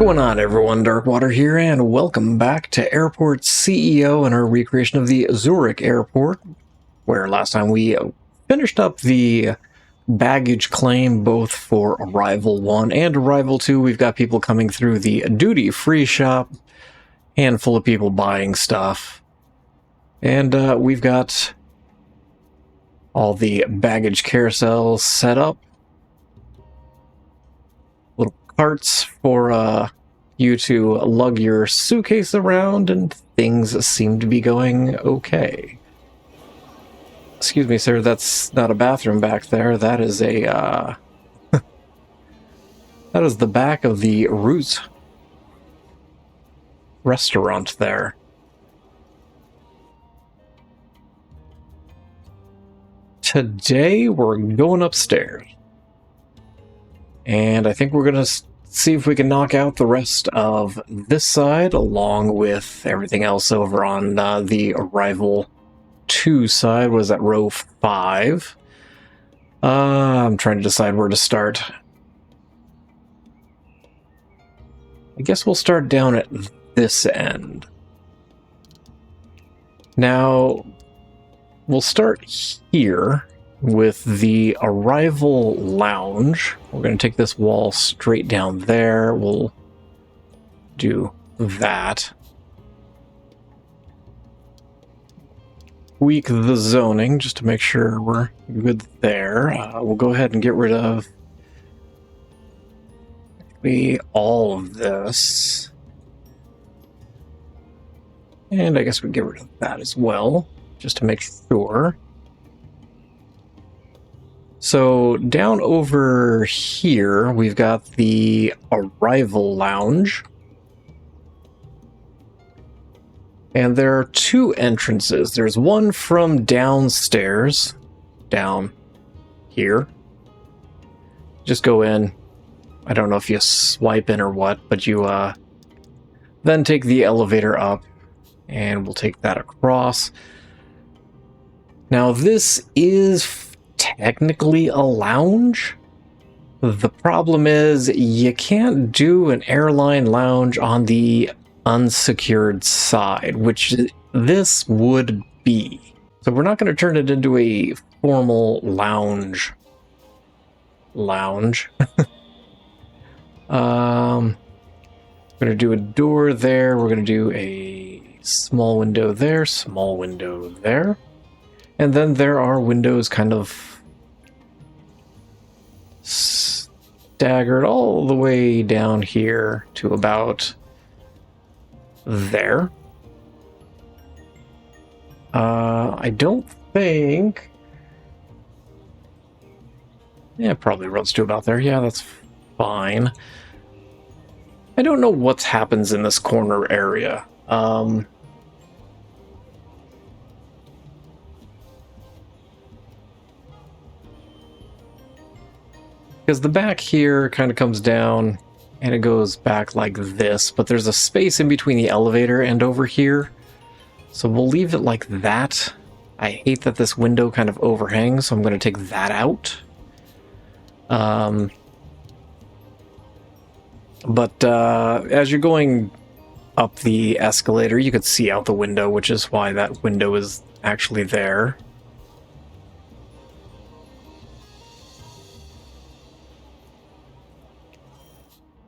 What's going on, everyone? Darkwater here, and welcome back to Airport CEO and our recreation of the Zurich Airport, where last time we finished up the baggage claim both for Arrival 1 and Arrival 2. We've got people coming through the duty-free shop, handful of people buying stuff, and we've got all the baggage carousels set up. Little carts for you to lug your suitcase around, and things seem to be going okay. Excuse me, sir, that's not a bathroom back there. That is a, that is the back of the Roots restaurant there. Today, we're going upstairs. And I think we're going to see if we can knock out the rest of this side, along with everything else over on the Arrival 2 side. Was that row 5? I'm trying to decide where to start. I guess we'll start down at this end. Now, we'll start here with the Arrival Lounge. We're going to take this wall straight down there. We'll do that. Tweak the zoning just to make sure we're good there. We'll go ahead and get rid of all of this. And I guess we get rid of that as well, just to make sure. So down over here, we've got the Arrival Lounge. And there are 2 entrances. There's one from downstairs, down here. Just go in. I don't know if you swipe in or what, but you then take the elevator up, and we'll take that across. Now this is technically a lounge. The problem is you can't do an airline lounge on the unsecured side, which this would be. So we're not going to turn it into a formal lounge. We're going to do a door there. We're going to do a small window there, small window there. And then there are windows kind of staggered all the way down here to about there. I don't think... Yeah, it probably runs to about there. Yeah, that's fine. I don't know what happens in this corner area. Because the back here kind of comes down and it goes back like this, but there's a space in between the elevator and over here. So we'll leave it like that. I hate that this window kind of overhangs, so I'm going to take that out. But as you're going up the escalator, you could see out the window, which is why that window is actually there.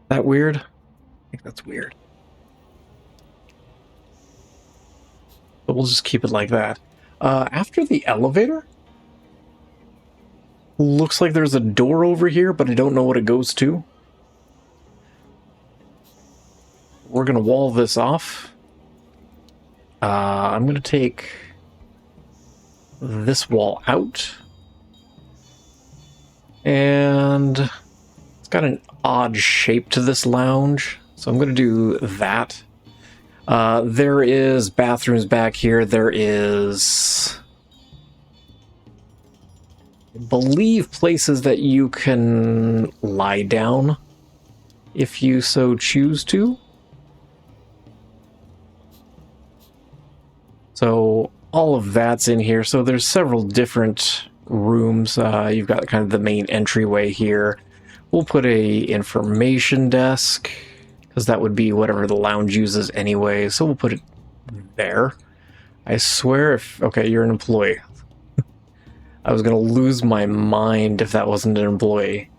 That weird? I think that's weird. But we'll just keep it like that. After the elevator, looks like there's a door over here, but I don't know what it goes to. We're going to wall this off. I'm going to take this wall out. And it's got an odd shape to this lounge, so I'm going to do that. There is bathrooms back here. There is, I believe, places that you can lie down if you so choose to. So all of that's in here. So there's several different rooms. You've got kind of the main entryway here. We'll put a information desk because that would be whatever the lounge uses anyway, so we'll put it there. I swear if... Okay, you're an employee. I was going to lose my mind if that wasn't an employee.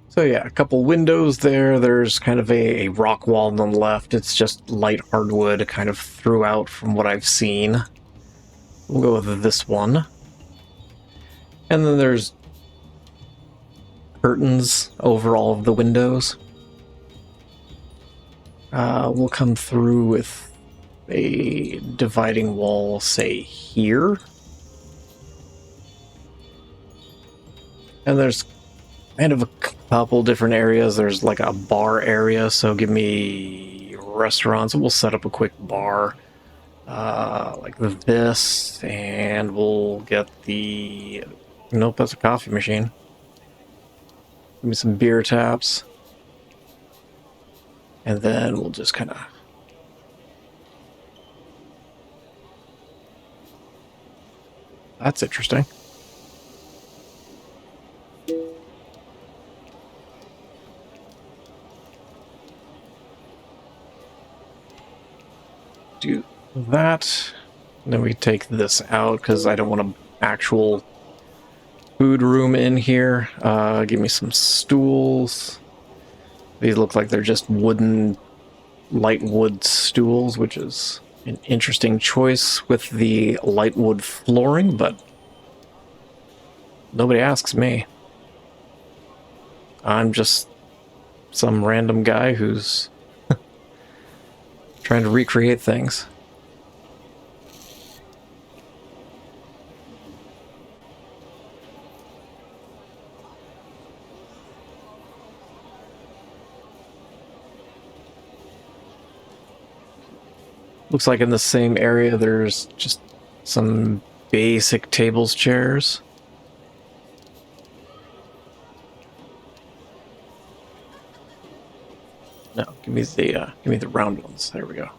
So yeah, a couple windows there. There's kind of a rock wall on the left. It's just light hardwood kind of throughout from what I've seen. We'll go with this one. And then there's curtains over all of the windows. We'll come through with a dividing wall, say, here. And there's kind of a couple different areas. There's like a bar area, so give me restaurants. We'll set up a quick bar like this, and we'll get the... Nope, that's a coffee machine. Give me some beer taps. And then we'll just kind of... That's interesting. Do that. And then we take this out because I don't want an actual food room in here. Give me some stools. These look like they're just wooden, light wood stools, which is an interesting choice with the light wood flooring, but nobody asks me. I'm just some random guy who's trying to recreate things. Looks like in the same area there's just some basic tables, chairs. No, give me the round ones. There we go.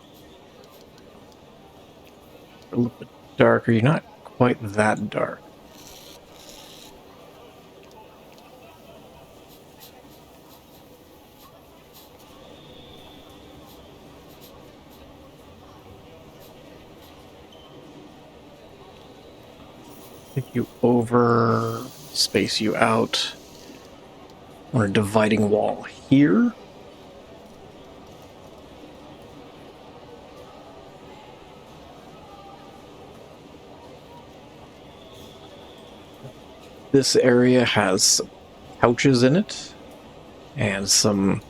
A little bit darker. You're not quite that dark. Take you over, space you out. On a dividing wall here. This area has some couches in it, and some...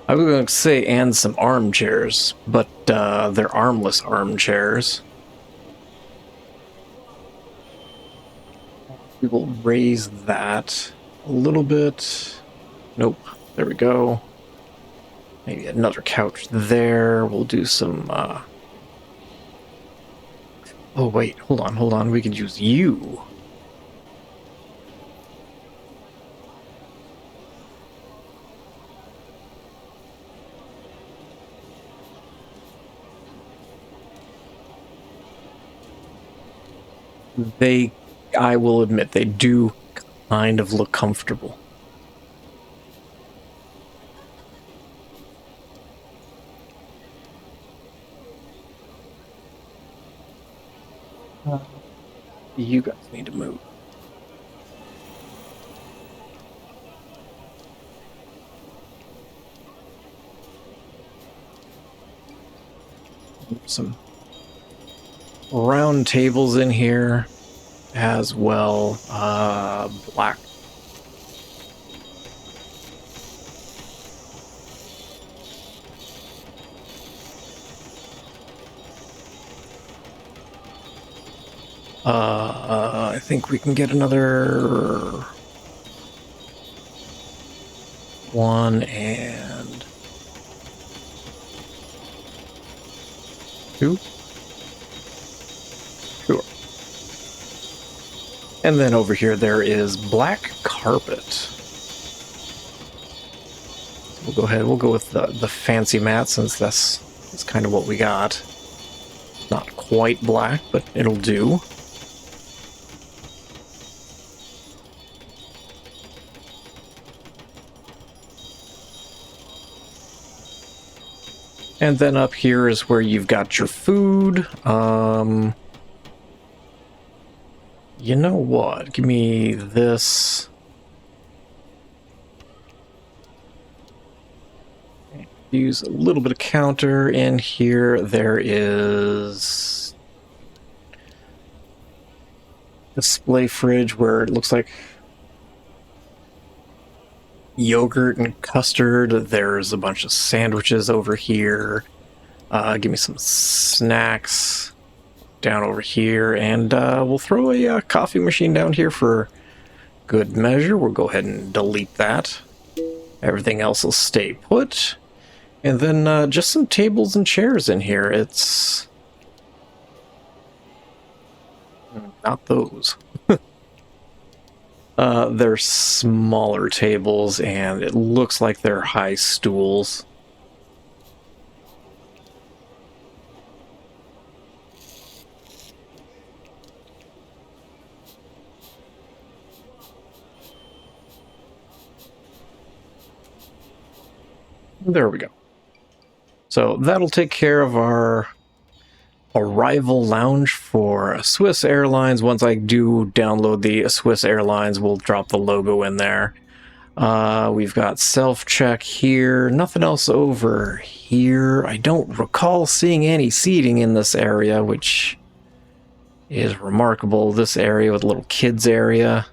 I was going to say and some armchairs, but they're armless armchairs. We will raise that a little bit. Nope. There we go. Maybe another couch there. We'll do some... Oh, wait. Hold on. We could use you. I will admit, they do kind of look comfortable. You guys need to move. Some round tables in here as well. Black. I think we can get another one and two. Sure. And then over here there is black carpet. We'll go ahead. We'll go with the fancy mat since that's kind of what we got. Not quite black, but it'll do. And then up here is where you've got your food. You know what? Give me this. Use a little bit of counter in here. There is display fridge where it looks like yogurt and custard. There's a bunch of sandwiches over here. Give me some snacks down over here, and we'll throw a coffee machine down here for good measure. We'll go ahead and delete that. Everything else will stay put. And then just some tables and chairs in here. It's not those. They're smaller tables, and it looks like they're high stools. There we go. So that'll take care of our arrival lounge for Swiss Airlines. Once I do download the Swiss Airlines, we'll drop the logo in there. We've got self-check here. Nothing else over here. I don't recall seeing any seating in this area, which is remarkable. This area with a little kids area.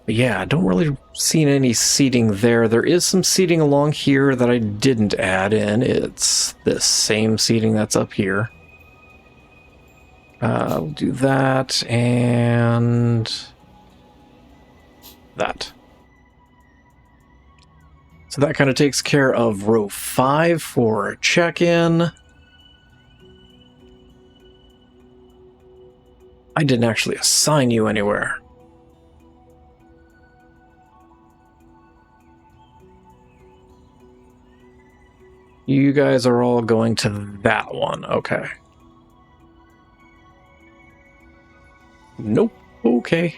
But yeah, I don't really see any seating there. There is some seating along here that I didn't add in. It's this same seating that's up here. We'll do that and that. So that kind of takes care of row 5 for check-in. I didn't actually assign you anywhere. You guys are all going to that one. Okay. Nope. Okay.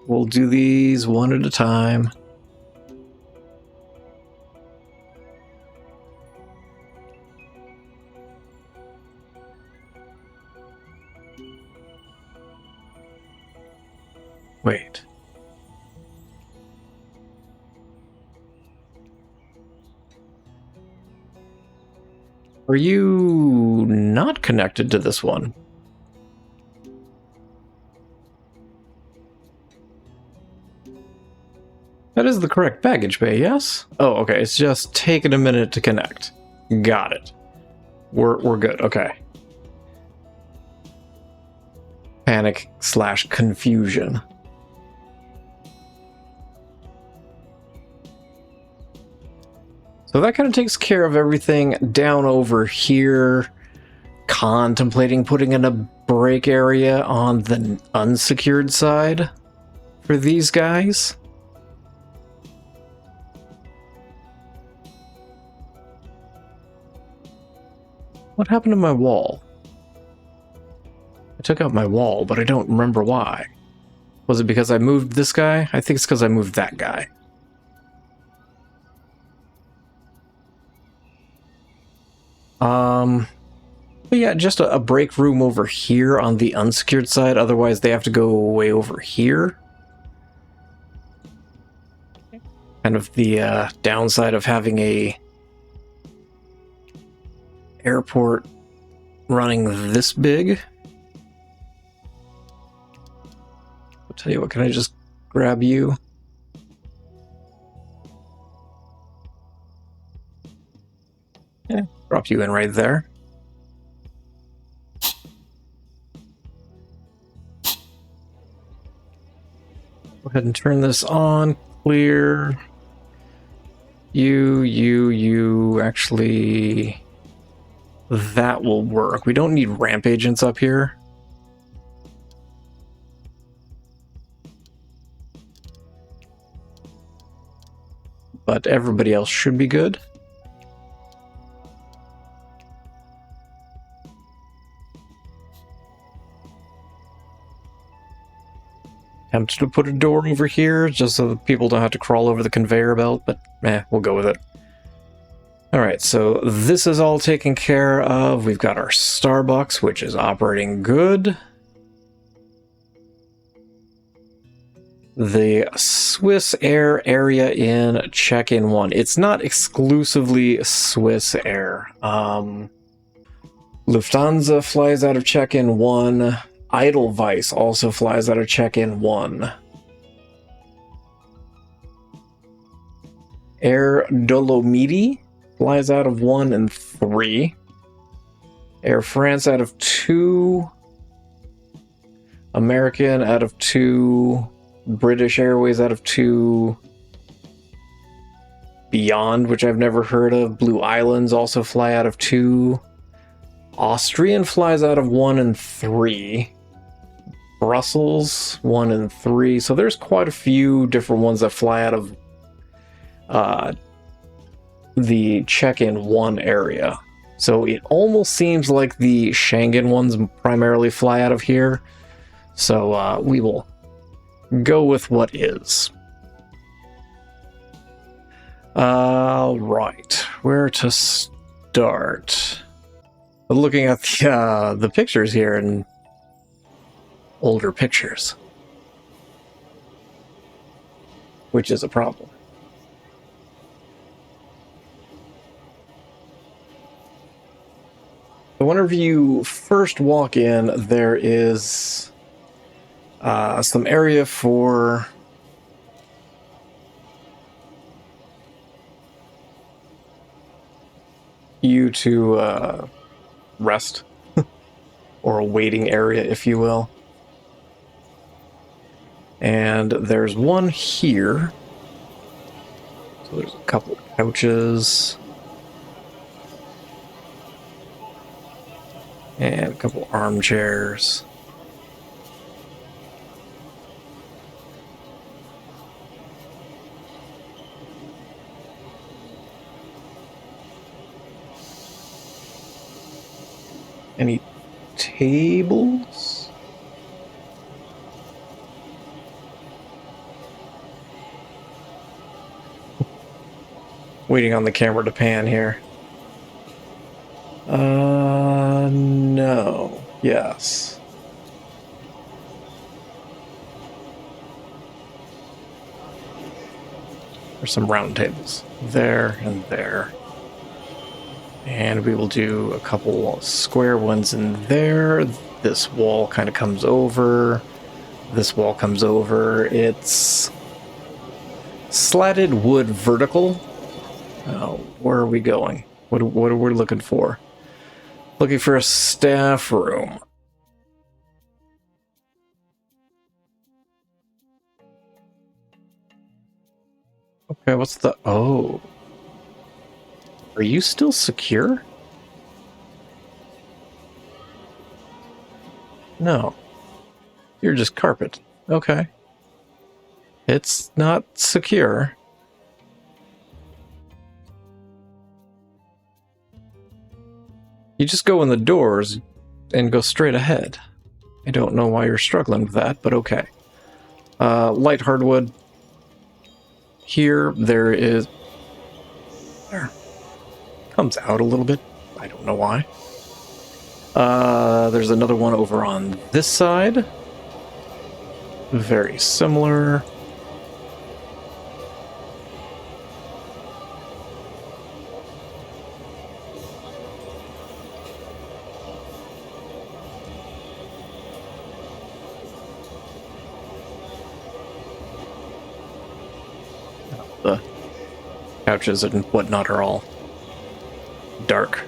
We'll do these one at a time. Wait. Are you not connected to this one? That is the correct baggage bay, yes? Oh, okay. It's just taking a minute to connect. Got it. We're good. Okay. Panic/confusion. So that kind of takes care of everything down over here. Contemplating putting in a break area on the unsecured side for these guys. What happened to my wall? I took out my wall, but I don't remember why. Was it because I moved this guy? I think it's because I moved that guy. But yeah, just a break room over here on the unsecured side. Otherwise, they have to go way over here. Kind of the downside of having a airport running this big. I'll tell you what, can I just grab you? Yeah, drop you in right there. Go ahead and turn this on. Clear. You. Actually, that will work. We don't need ramp agents up here. But everybody else should be good. Tempted to put a door over here just so that people don't have to crawl over the conveyor belt, but we'll go with it. Alright, so this is all taken care of. We've got our Starbucks, which is operating good. The Swiss Air area in check-in 1. It's not exclusively Swiss Air. Lufthansa flies out of check-in 1. Edelweiss also flies out of check-in 1. Air Dolomiti flies out of 1 and 3. Air France out of 2. American out of 2. British Airways out of 2. Beyond, which I've never heard of. Blue Islands also fly out of 2. Austrian flies out of 1 and 3. Brussels, 1 and 3. So there's quite a few different ones that fly out of the check-in 1 area. So it almost seems like the Schengen ones primarily fly out of here. So we will go with what is. Right, where to start? Looking at the pictures here and older pictures, which is a problem. So whenever you first walk in, there is some area for you to rest, or a waiting area, if you will. And there's one here. So there's a couple of couches. And a couple armchairs. Any tables? Waiting on the camera to pan here. No. Yes. There's some round tables there and there. And we will do a couple square ones in there. This wall kind of comes over. This wall comes over. It's slatted wood vertical. Where are we going? What are we looking for? Looking for a staff room. Okay, what's the... Oh. Are you still secure? No. You're just carpet. Okay. It's not secure. You just go in the doors and go straight ahead. I don't know why you're struggling with that, but okay. Light hardwood. Here, there is... There. Comes out a little bit. I don't know why. There's another one over on this side. Very similar. The couches and whatnot are all dark.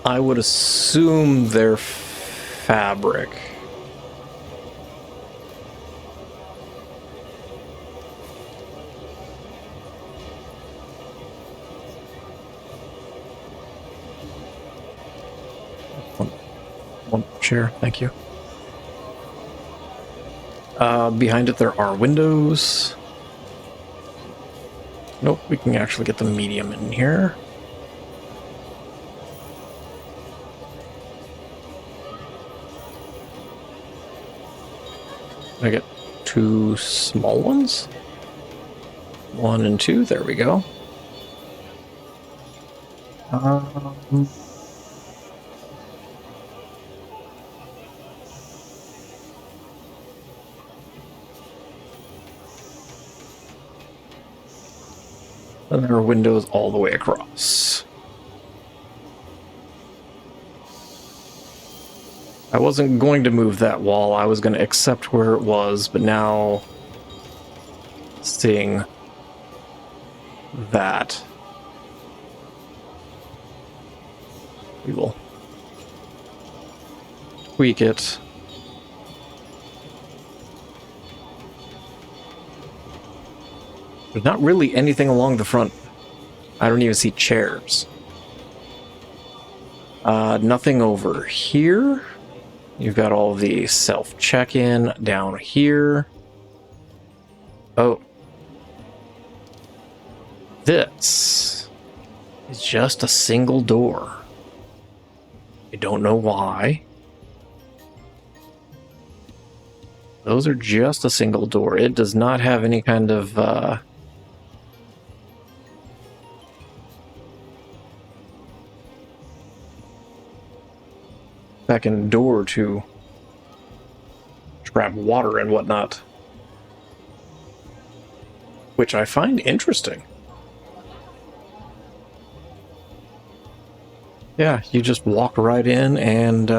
I would assume they're fabric. One chair, thank you. Behind it there are windows. Nope, we can actually get the medium in here. I get two small ones. 1 and 2, there we go. Um, and there are windows all the way across. I wasn't going to move that wall. I was going to accept where it was, but now seeing that, we will tweak it. There's not really anything along the front. I don't even see chairs. Nothing over here. You've got all the self-check-in down here. Oh. This is just a single door. I don't know why. Those are just a single door. It does not have any kind of second door to trap water and whatnot, which I find interesting. Yeah, you just walk right in, and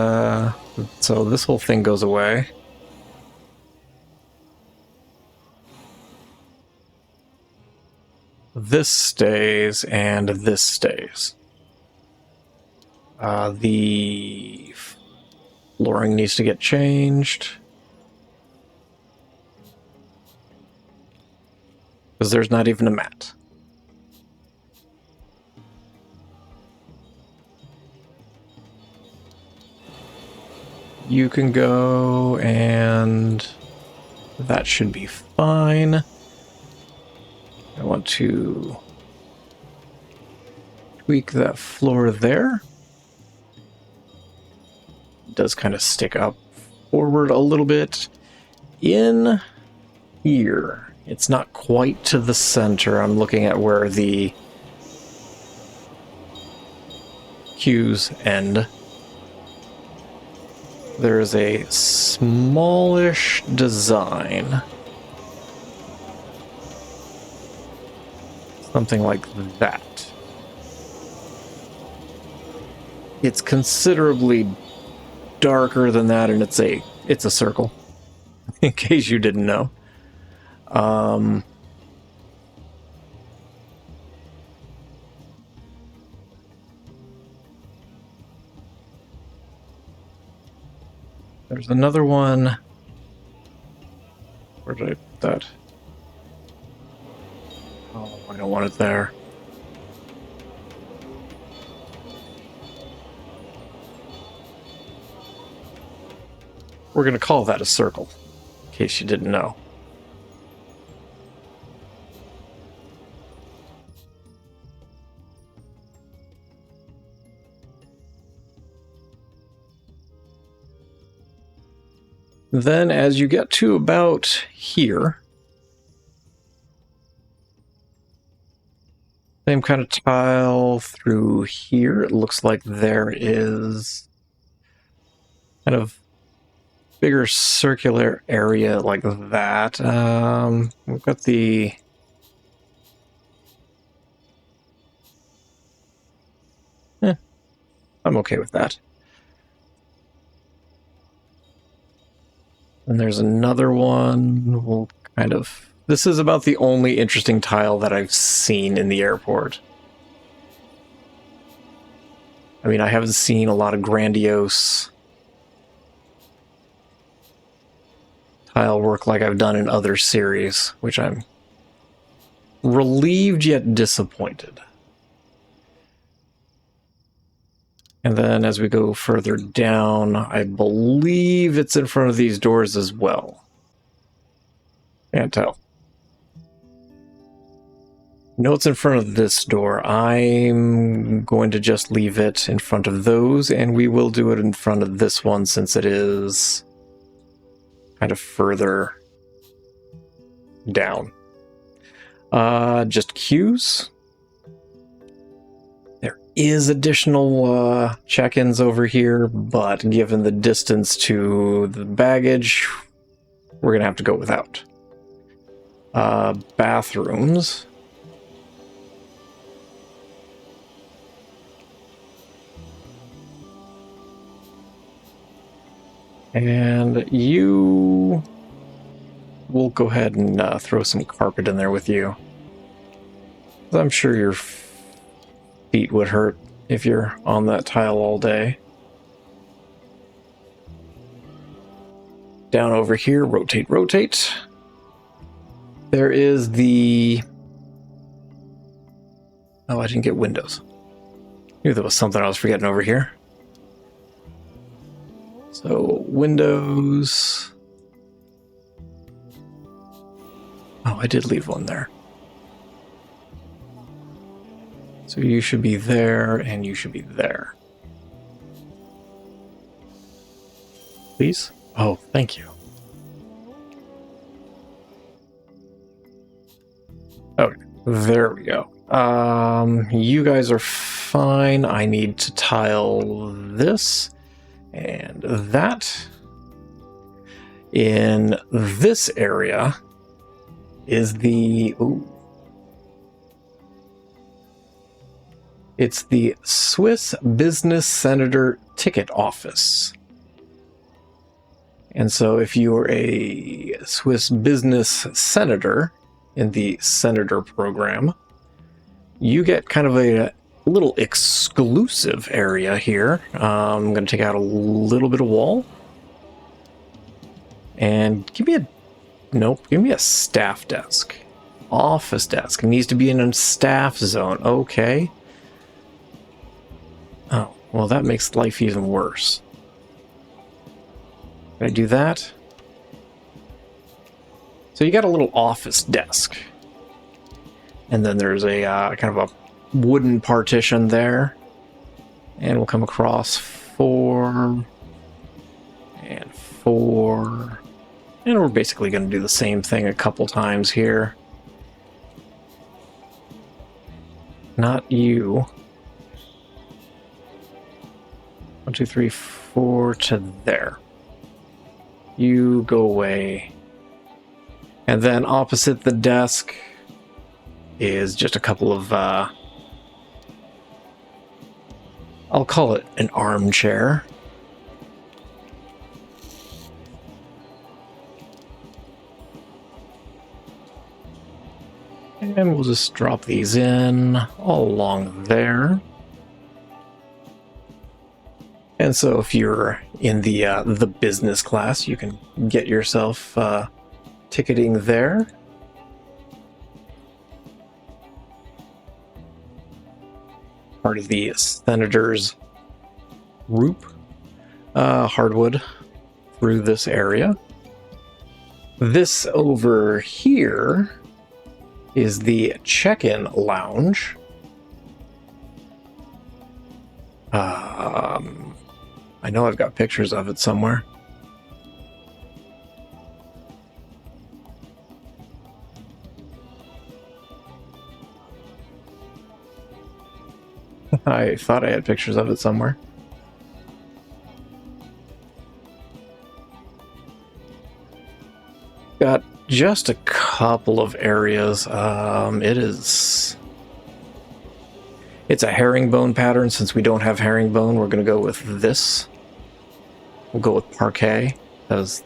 so this whole thing goes away. This stays, and this stays. The flooring needs to get changed, because there's not even a mat. You can go, and that should be fine. I want to tweak that floor there. It does kind of stick up forward a little bit. In here, it's not quite to the center. I'm looking at where the queues end. There is a smallish design. Something like that. It's considerably darker than that, and it's a circle. In case you didn't know. There's another one. Where did I put that? Oh, I don't want it there. We're going to call that a circle, in case you didn't know. Then as you get to about here, same kind of tile through here. It looks like there is kind of bigger circular area like that. We've got the... I'm okay with that. And there's another one. We'll kind of... This is about the only interesting tile that I've seen in the airport. I mean, I haven't seen a lot of grandiose tile work like I've done in other series, which I'm relieved yet disappointed. And then as we go further down, I believe it's in front of these doors as well. Can't tell. No, it's in front of this door. I'm going to just leave it in front of those, and we will do it in front of this one since it is kind of further down. Just queues. There is additional check-ins over here, but given the distance to the baggage, we're going to have to go without. Bathrooms. And you... We'll go ahead and throw some carpet in there with you. I'm sure your feet would hurt if you're on that tile all day. Down over here, rotate, rotate. There is the... Oh, I didn't get windows. Knew there was something I was forgetting over here. So, windows... Oh, I did leave one there. So you should be there, and you should be there. Please? Oh, thank you. Okay, there we go. You guys are fine. I need to tile this and that. In this area is the... Ooh. It's the Swiss Business Senator Ticket Office. And so if you're a Swiss business senator in the senator program, you get kind of a little exclusive area here. I'm going to take out a little bit of wall. And give me a... Nope, give me a staff desk. Office desk. It needs to be in a staff zone. Okay. Oh, well, that makes life even worse. Can I do that? So you got a little office desk. And then there's a kind of a wooden partition there. And we'll come across 4 and 4. And we're basically going to do the same thing a couple times here. Not you. 1, 2, 3, 4 to there. You go away. And then opposite the desk is just a couple of, I'll call it an armchair. And we'll just drop these in all along there. And so if you're in the business class, you can get yourself ticketing there. Part of the senator's group, hardwood through this area. This over here is the check-in lounge. I know I've got pictures of it somewhere. I thought I had pictures of it somewhere. Got just a couple of areas. It's a herringbone pattern. Since we don't have herringbone, we're going to go with this. We'll go with parquet, because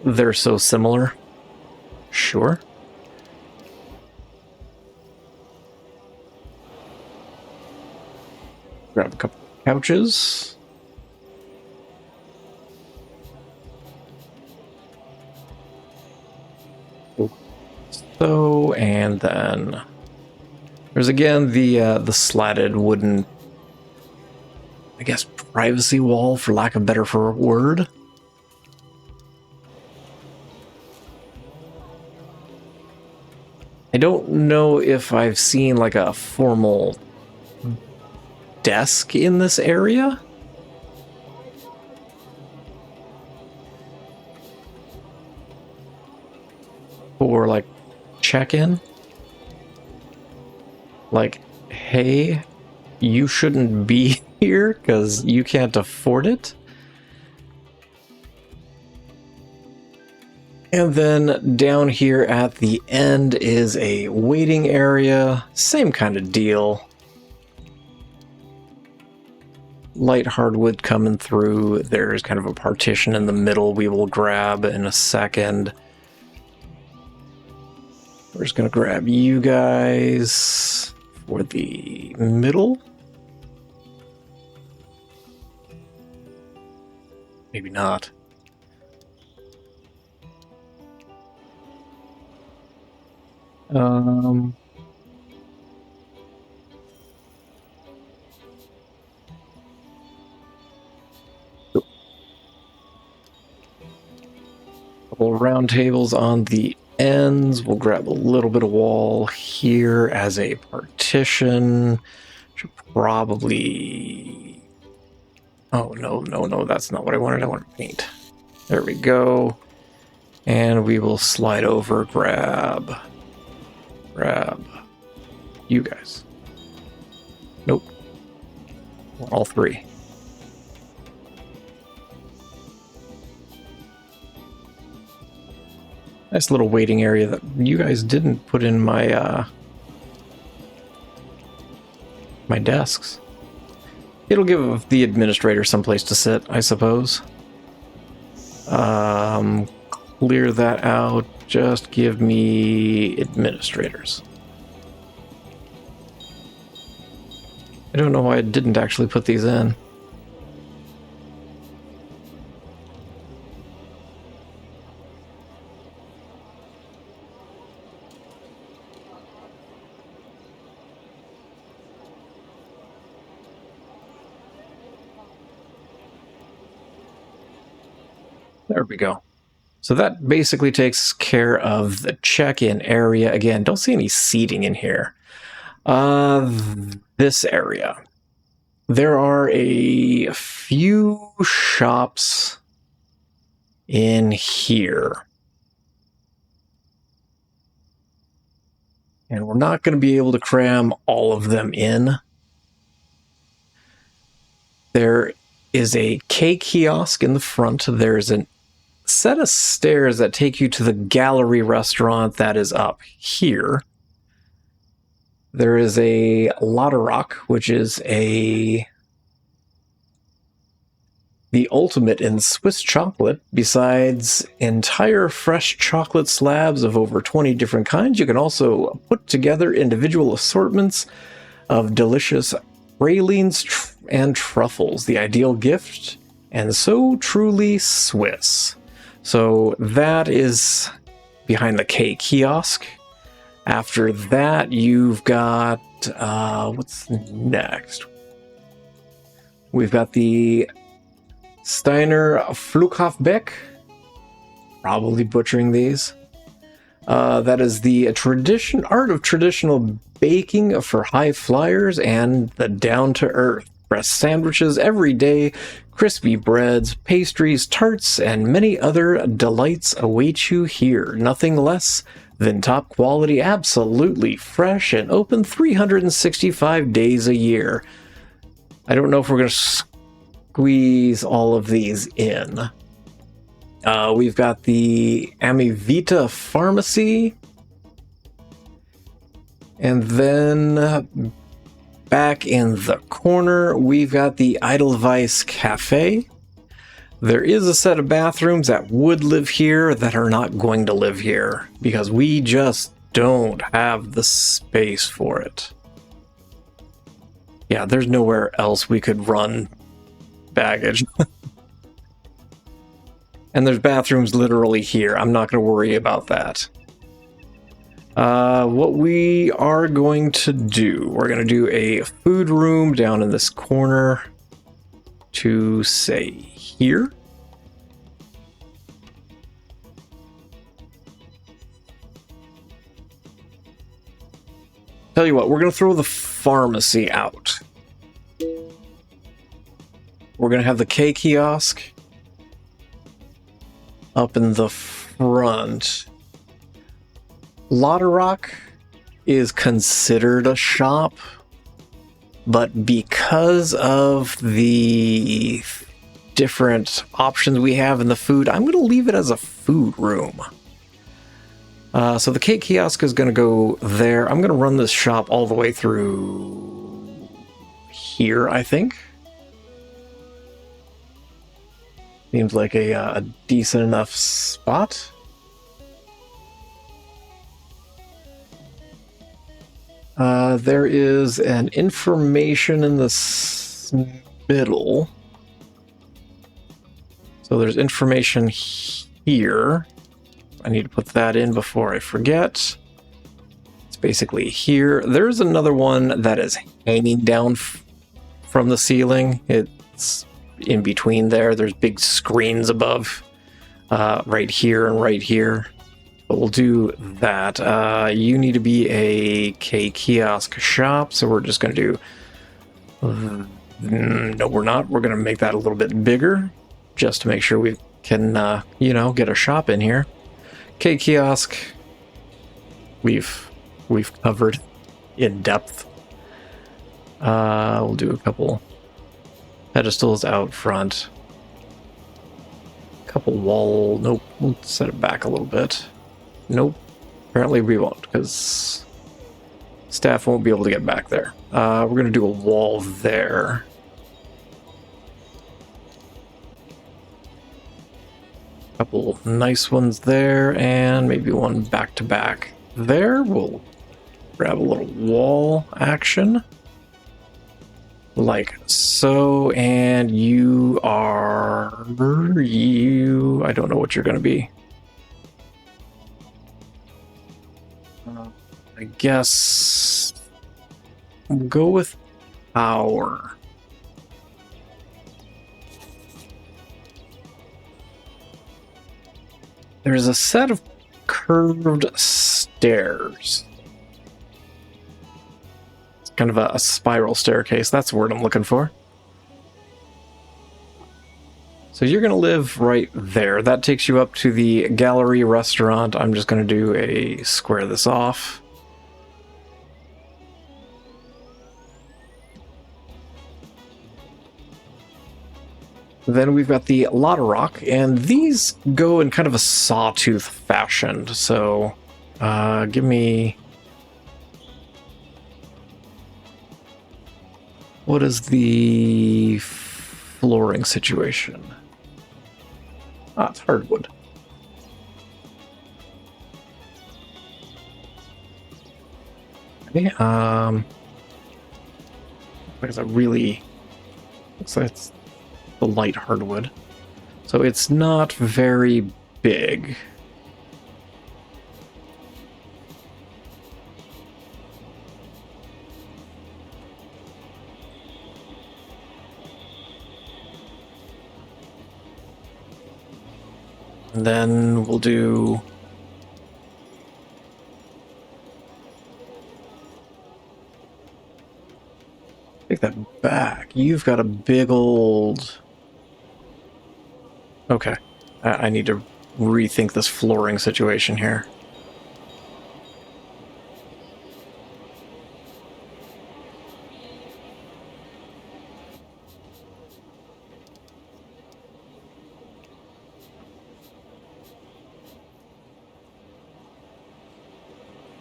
they're so similar. Sure. Grab a couple of couches. So, and then there's again the slatted wooden, I guess, privacy wall, for lack of a better word. I don't know if I've seen like a formal desk in this area. Or like check-in. Like hey, you shouldn't be here because you can't afford it. And then down here at the end is a waiting area, same kind of deal. Light hardwood coming through. There's kind of a partition in the middle we will grab in a second. We're just going to grab you guys for the middle. Maybe not. Couple round tables on the ends. We'll grab a little bit of wall here as a partition. Should probably... Oh, no, that's not what I wanted. I wanted paint. There we go. And we will slide over, grab you guys. Nope. All three. Nice little waiting area that you guys didn't put in my my desks. It'll give the administrator someplace to sit, I suppose. Clear that out. Just give me administrators. I don't know why I didn't actually put these in. There we go. So that basically takes care of the check-in area. Again, don't see any seating in here. This area. There are a few shops in here. And we're not going to be able to cram all of them in. There is a K kiosk in the front. There's a set of stairs that take you to the gallery restaurant that is up here. There is a Lauterock, which is the ultimate in Swiss chocolate. Besides entire fresh chocolate slabs of over 20 different kinds, you can also put together individual assortments of delicious pralines and truffles, the ideal gift, and so truly Swiss. So that is behind the K kiosk. After that, you've got, what's next? We've got the Steiner Flughafbeck, probably butchering these. That is the art of traditional baking for high flyers and the down-to-earth. Breast sandwiches every day, crispy breads, pastries, tarts, and many other delights await you here. Nothing less than top quality, absolutely fresh, and open 365 days a year. I don't know if we're going to squeeze all of these in. We've got the Amivita Pharmacy. And then back in the corner, we've got the Edelweiss Cafe. There is a set of bathrooms that would live here that are not going to live here because we just don't have the space for it. Yeah, there's nowhere else we could run baggage. And there's bathrooms literally here. I'm not going to worry about that. What we are going to do, we're going to do a food room down in this corner to say here. Tell you what, we're going to throw the pharmacy out. We're going to have the K kiosk up in the front. Lauterock is considered a shop, but because of the different options we have in the food, I'm going to leave it as a food room. So the cake kiosk is going to go there. I'm going to run this shop all the way through here, I think. Seems like a decent enough spot. There is an information in the middle. So there's information here. I need to put that in before I forget. It's basically here. There's another one that is hanging down from the ceiling. It's in between there. There's big screens above, right here and right here. But we'll do that. You need to be a kiosk shop, so we're just going to do... no, we're not. We're going to make that a little bit bigger, just to make sure we can, you know, get a shop in here. Kiosk, we've covered in depth. We'll do a couple pedestals out front. Couple wall. Nope. We'll set it back a little bit. Nope. Apparently we won't, because staff won't be able to get back there. We're going to do a wall there. Couple nice ones there, and maybe one back to back there. We'll grab a little wall action like so, and you are I don't know what you're going to be. I guess we'll go with power. There's a set of curved stairs. It's kind of a spiral staircase. That's the word I'm looking for. So you're going to live right there. That takes you up to the gallery restaurant. I'm just going to do a square this off. Then we've got the Lotta Rock, and these go in kind of a sawtooth fashion. So, give me... What is the flooring situation? Ah, it's hardwood. Okay, because I really... Looks like it's the light hardwood. So it's not very big. And then we'll do... Take that back. You've got a big old... Okay. I need to rethink this flooring situation here.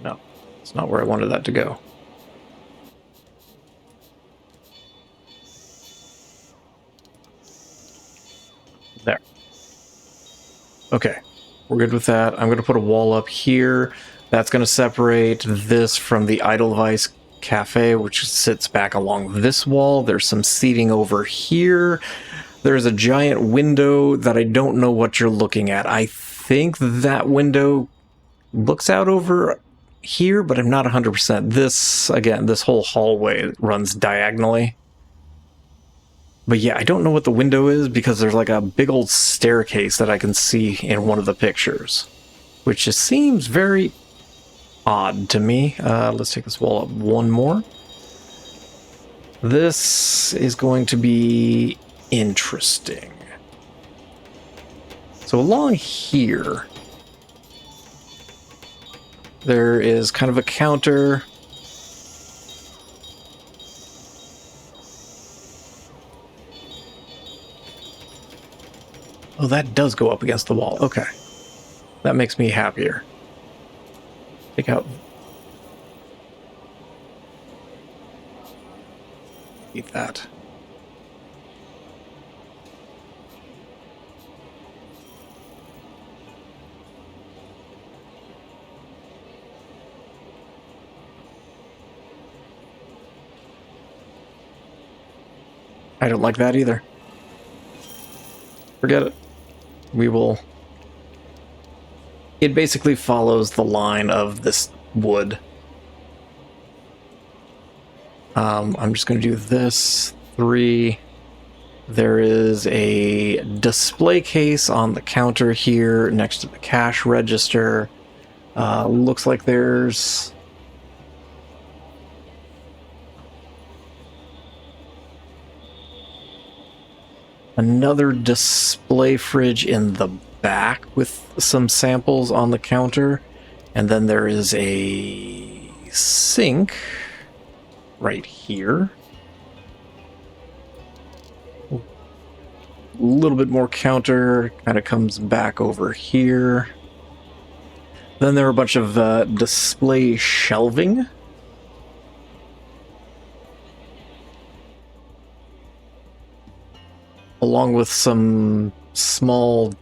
No, it's not where I wanted that to go. There. Okay, we're good with that. I'm going to put a wall up here. That's going to separate this from the Edelweiss Cafe, which sits back along this wall. There's some seating over here. There's a giant window that I don't know what you're looking at. I think that window looks out over here, but I'm not 100%. This, again, this whole hallway runs diagonally. But yeah, I don't know what the window is because there's like a big old staircase that I can see in one of the pictures, which just seems very odd to me. Let's take this wall up one more. This is going to be interesting. So along here, there is kind of a counter. Oh, that does go up against the wall. Okay. That makes me happier. Take out... Eat that. I don't like that either. Forget it. We will... It basically follows the line of this wood. I'm just going to do this. 3. There is a display case on the counter here next to the cash register. Looks like there's... another display fridge in the back with some samples on the counter. And then there is a sink right here. A little bit more counter, kind of comes back over here. Then there are a bunch of display shelving. Along with some small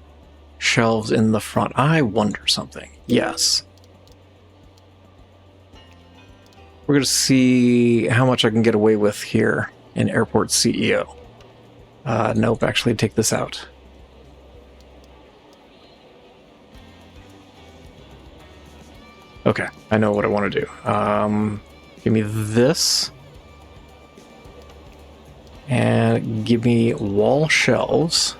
shelves in the front. I wonder something. Yes. We're going to see how much I can get away with here in Airport CEO. Nope, actually take this out. Okay, I know what I want to do. Give me this. And give me wall shelves.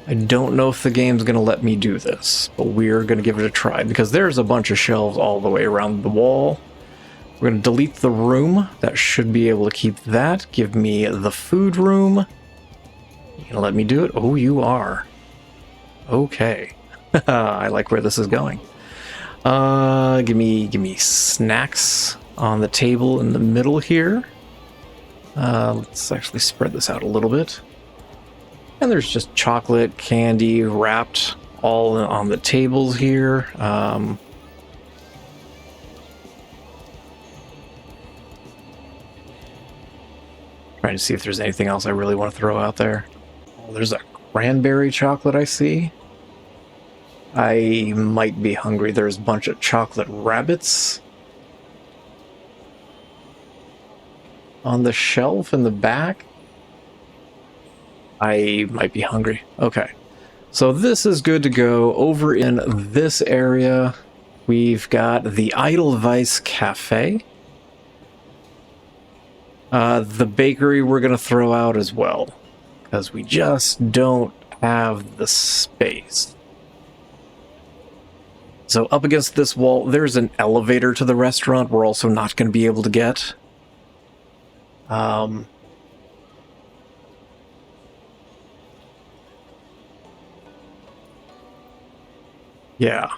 I don't know if the game's going to let me do this, but we're going to give it a try because there's a bunch of shelves all the way around the wall. We're going to delete the room. That should be able to keep that. Give me the food room. You going to let me do it? Oh, you are. Okay. I like where this is going. Give me snacks on the table in the middle here. Let's actually spread this out a little bit. And there's just chocolate, candy wrapped all on the tables here. Trying to see if there's anything else I really want to throw out there. Oh, there's a cranberry chocolate I see. I might be hungry. There's a bunch of chocolate rabbits on the shelf in the back. I might be hungry. Okay. So this is good to go. Over in this area, we've got the Edelweiss Cafe. The bakery we're going to throw out as well, because we just don't have the space. So up against this wall, there's an elevator to the restaurant we're also not going to be able to get. Yeah.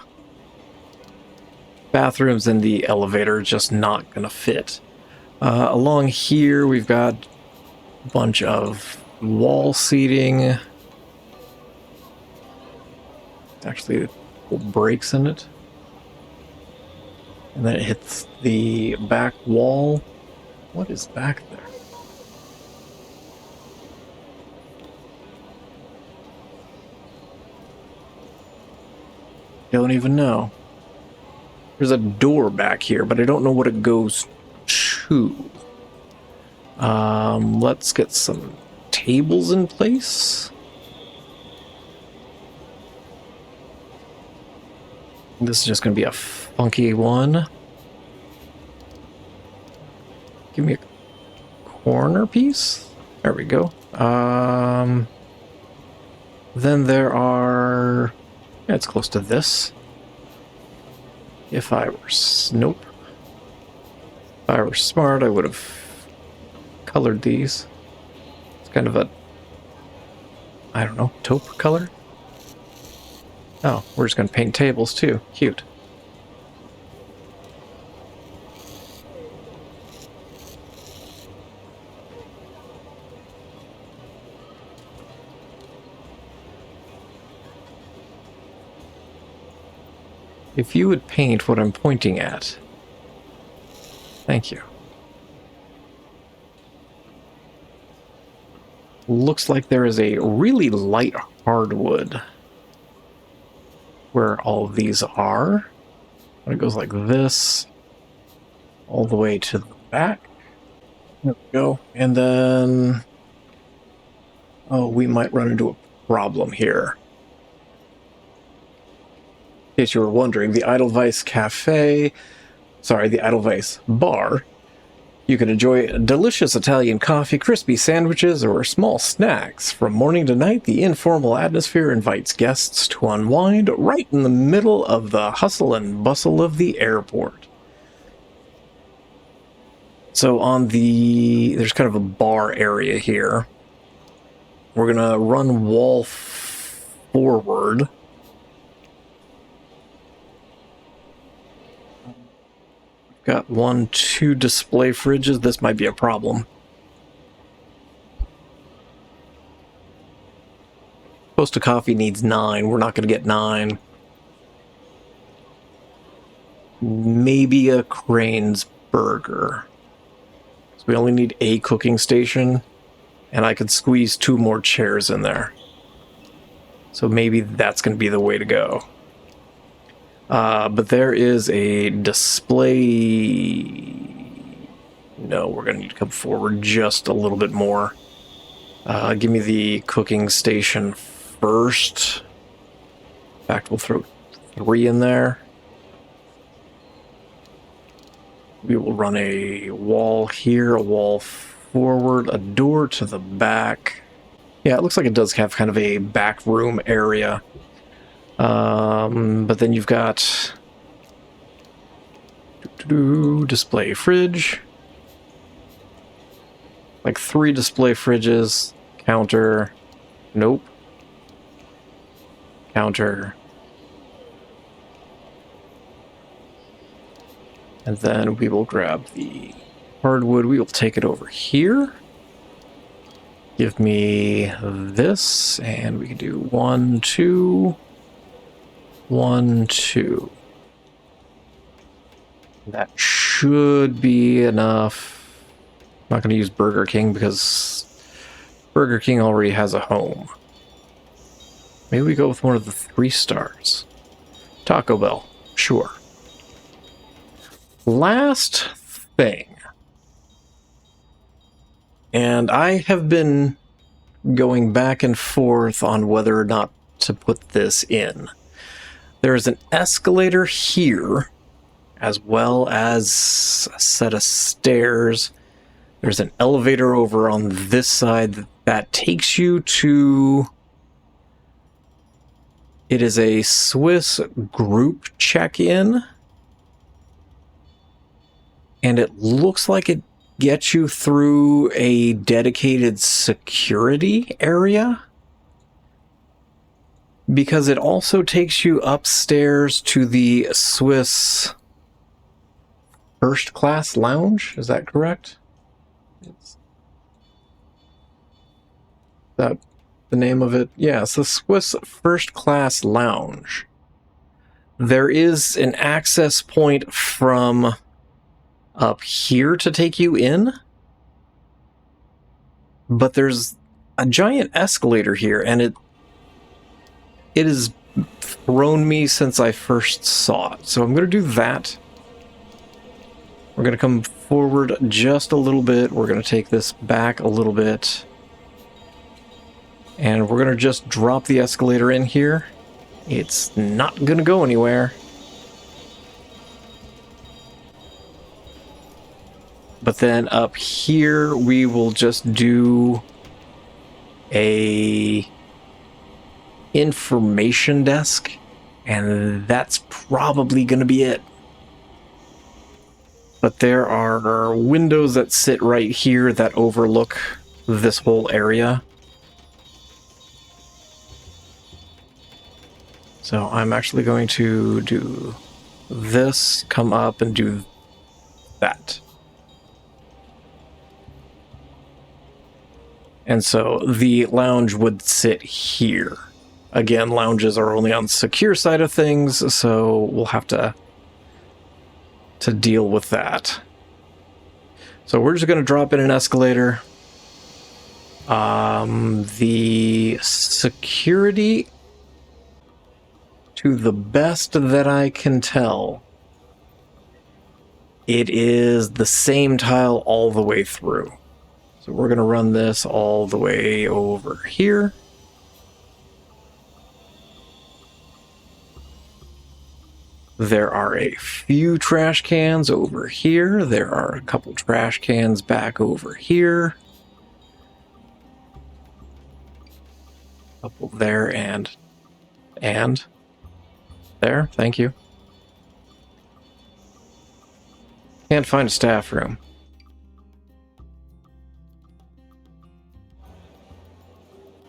Bathrooms in the elevator just not going to fit. Along here, we've got a bunch of wall seating. Actually, breaks in it. And then it hits the back wall. What is back there? Don't even know. There's a door back here, but I don't know what it goes to. Let's get some tables in place. This is just going to be a funky one. Give me a corner piece. There we go. Then there are... Yeah, it's close to this. If I were... Nope. If I were smart, I would have colored these. It's kind of a... I don't know, taupe color? Oh, we're just going to paint tables too. Cute. If you would paint what I'm pointing at. Thank you. Looks like there is a really light hardwood where all of these are. And it goes like this all the way to the back. There we go. And then, oh, we might run into a problem here. In case you were wondering, the Edelweiss Cafe, the Edelweiss Bar, you can enjoy delicious Italian coffee, crispy sandwiches, or small snacks. From morning to night, the informal atmosphere invites guests to unwind right in the middle of the hustle and bustle of the airport. So on there's kind of a bar area here. We're going to run wall forward. Got 1, 2 display fridges. This might be a problem. Costa Coffee needs 9. We're not going to get 9. Maybe a Crane's Burger. So we only need a cooking station, and I could squeeze 2 more chairs in there. So maybe that's going to be the way to go. But there is a display. No, we're going to need to come forward just a little bit more. Give me the cooking station first. In fact, we'll throw 3 in there. We will run a wall here, a wall forward, a door to the back. Yeah, it looks like it does have kind of a back room area. But then you've got display fridge, like 3 display fridges, counter, nope, counter, and then we will grab the hardwood. We will take it over here. Give me this, and we can do 1, 2. 1, 2. That should be enough. I'm not going to use Burger King because Burger King already has a home. Maybe we go with one of the 3 stars. Taco Bell, sure. Last thing. And I have been going back and forth on whether or not to put this in. There is an escalator here, as well as a set of stairs. There's an elevator over on this side that takes you to... It is a Swiss group check-in. And it looks like it gets you through a dedicated security area, because it also takes you upstairs to the Swiss first class lounge. Is that correct? Is that the name of it? Yeah, it's the Swiss first class lounge. There is an access point from up here to take you in, but there's a giant escalator here, and it has thrown me since I first saw it. So I'm going to do that. We're going to come forward just a little bit. We're going to take this back a little bit. And we're going to just drop the escalator in here. It's not going to go anywhere. But then up here, we will just do a information desk, and that's probably going to be it. But there are windows that sit right here that overlook this whole area. So I'm actually going to do this, come up and do that. And so the lounge would sit here. Again, lounges are only on the secure side of things, so we'll have to deal with that. So we're just going to drop in an escalator. The security, to the best that I can tell, it is the same tile all the way through. So we're going to run this all the way over here. There are a few trash cans over here. There are a couple trash cans back over here. A couple there and there. Thank you. Can't find a staff room.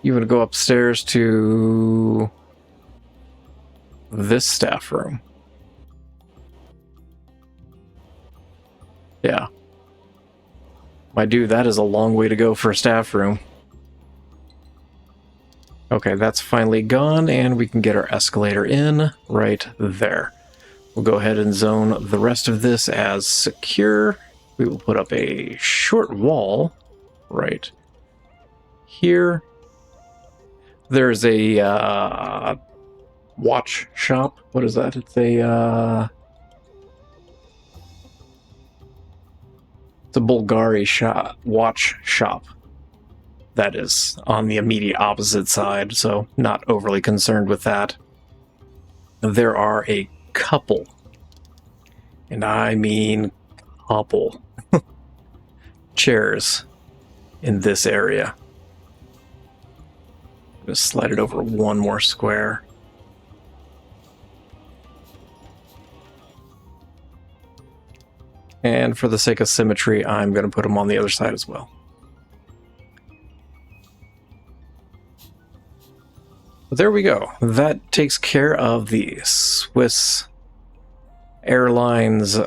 You want to go upstairs to this staff room. Yeah. My dude, that is a long way to go for a staff room. Okay, that's finally gone, and we can get our escalator in right there. We'll go ahead and zone the rest of this as secure. We will put up a short wall right here. There's a watch shop. What is that? It's a Bulgari shop, watch shop. That is on the immediate opposite side, so not overly concerned with that. There are a couple, and I mean couple, chairs in this area. Just slide it over one more square. And for the sake of symmetry, I'm going to put them on the other side as well. But there we go. That takes care of the Swiss Airlines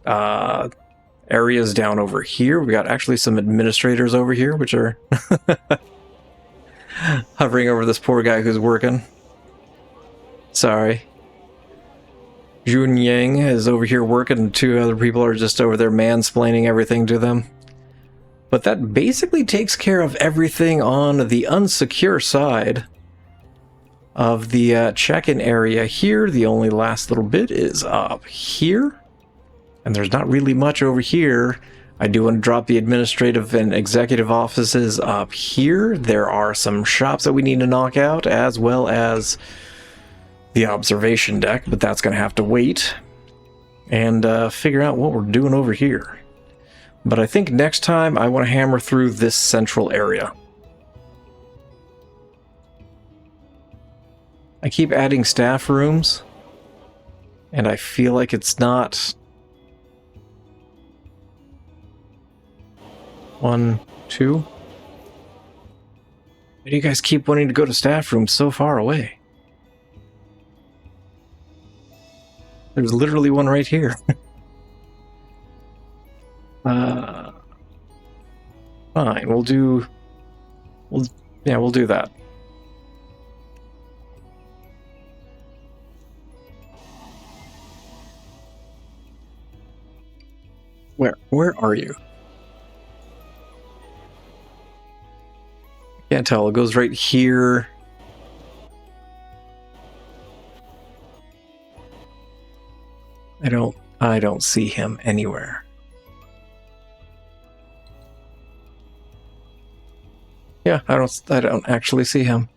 areas down over here. We got actually some administrators over here, which are hovering over this poor guy who's working. Sorry. Jun Yang is over here working, and two other people are just over there mansplaining everything to them. But that basically takes care of everything on the unsecure side of the check-in area here. The only last little bit is up here. And there's not really much over here. I do want to drop the administrative and executive offices up here. There are some shops that we need to knock out, as well as the observation deck, but that's going to have to wait and figure out what we're doing over here. But I think next time I want to hammer through this central area. I keep adding staff rooms, and I feel like it's not 1, 2. Why do you guys keep wanting to go to staff rooms so far away? There's literally one right here. Fine, we'll do that. Where are you? Can't tell. It goes right here. I don't see him anywhere. Yeah, I don't actually see him.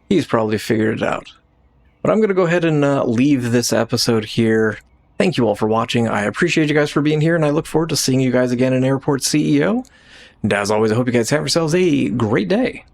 He's probably figured it out. But I'm going to go ahead and leave this episode here. Thank you all for watching. I appreciate you guys for being here, and I look forward to seeing you guys again in Airport CEO. And as always, I hope you guys have yourselves a great day.